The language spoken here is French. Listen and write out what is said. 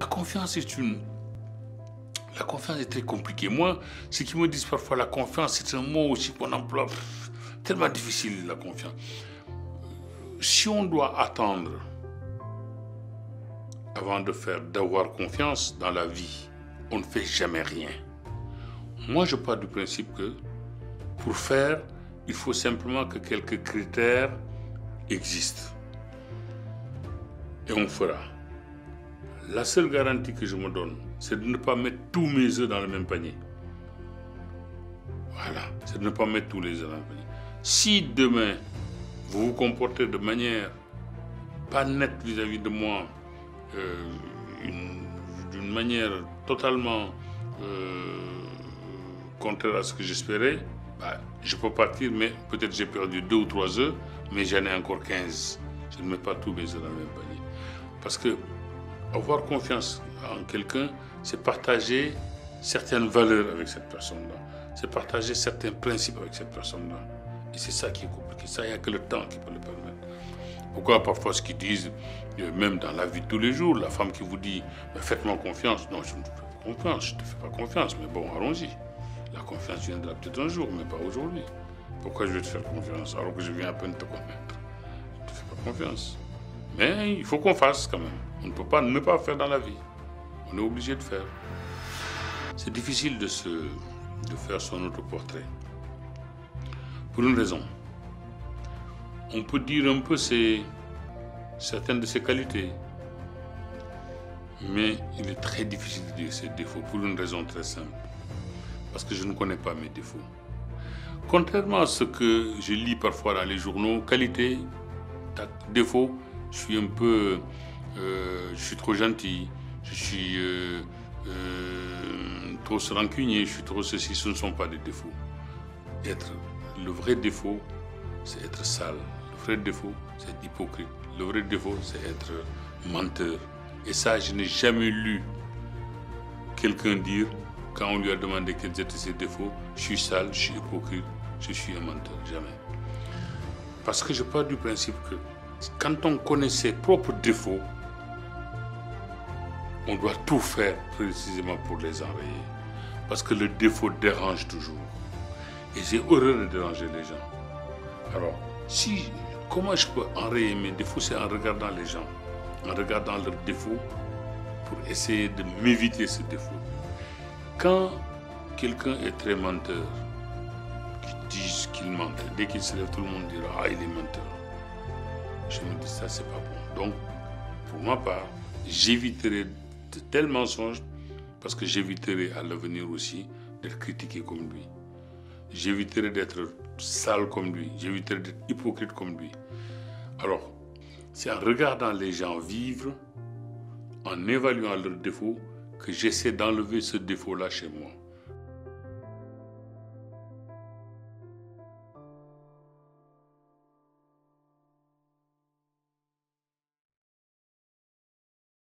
La confiance est très compliquée. Moi, ceux qui me disent parfois la confiance, c'est un mot aussi qu'on emploie tellement difficile, la confiance. Si on doit attendre avant d'avoir confiance dans la vie, on ne fait jamais rien. Moi, je pars du principe que pour faire, il faut simplement que quelques critères existent. Et on fera. La seule garantie que je me donne, c'est de ne pas mettre tous mes œufs dans le même panier. Voilà, c'est de ne pas mettre tous les œufs dans le panier. Si demain, vous vous comportez de manière pas nette vis-à-vis de moi, d'une manière totalement contraire à ce que j'espérais, bah, je peux partir, mais peut-être j'ai perdu 2 ou 3 œufs, mais j'en ai encore 15. Je ne mets pas tous mes œufs dans le même panier. Parce que avoir confiance en quelqu'un, c'est partager certaines valeurs avec cette personne-là. C'est partager certains principes avec cette personne-là. Et c'est ça qui est compliqué. Ça, il n'y a que le temps qui peut le permettre. Pourquoi parfois ce qu'ils disent, même dans la vie de tous les jours, la femme qui vous dit « faites-moi confiance ». Non, je ne te fais pas confiance, je ne te fais pas confiance, mais bon, allons-y. La confiance viendra peut-être un jour, mais pas aujourd'hui. Pourquoi je vais te faire confiance alors que je viens à peine te connaître? Je ne te fais pas confiance. Mais il faut qu'on fasse quand même. On ne peut pas ne pas faire dans la vie. On est obligé de faire. C'est difficile de faire son autoportrait. Pour une raison. On peut dire un peu certaines de ses qualités. Mais il est très difficile de dire ses défauts pour une raison très simple. Parce que je ne connais pas mes défauts. Contrairement à ce que je lis parfois dans les journaux, qualité, défaut, je suis un peu... je suis trop gentil, je suis trop rancunier, je suis trop ceci, ce ne sont pas des défauts. Le vrai défaut, c'est être sale. Le vrai défaut, c'est être hypocrite. Le vrai défaut, c'est être menteur. Et ça, je n'ai jamais lu quelqu'un dire, quand on lui a demandé quels étaient ses défauts, je suis sale, je suis hypocrite, je suis un menteur. Jamais. Parce que je pars du principe que quand on connaît ses propres défauts, on doit tout faire précisément pour les enrayer. Parce que le défaut dérange toujours. Et j'ai horreur de déranger les gens. Alors, comment je peux enrayer mes défauts? C'est en regardant les gens, en regardant leurs défauts, pour essayer de m'éviter ce défaut. Quand quelqu'un est très menteur, qui dit qu'il ment, dès qu'il se lève, tout le monde dira « Ah, il est menteur ». Je me dis ça, c'est pas bon. Donc, pour ma part, j'éviterai de tels mensonges parce que j'éviterai à l'avenir aussi d'être critiqué comme lui. J'éviterai d'être sale comme lui. J'éviterai d'être hypocrite comme lui. Alors, c'est en regardant les gens vivre, en évaluant leurs défauts, que j'essaie d'enlever ce défaut-là chez moi.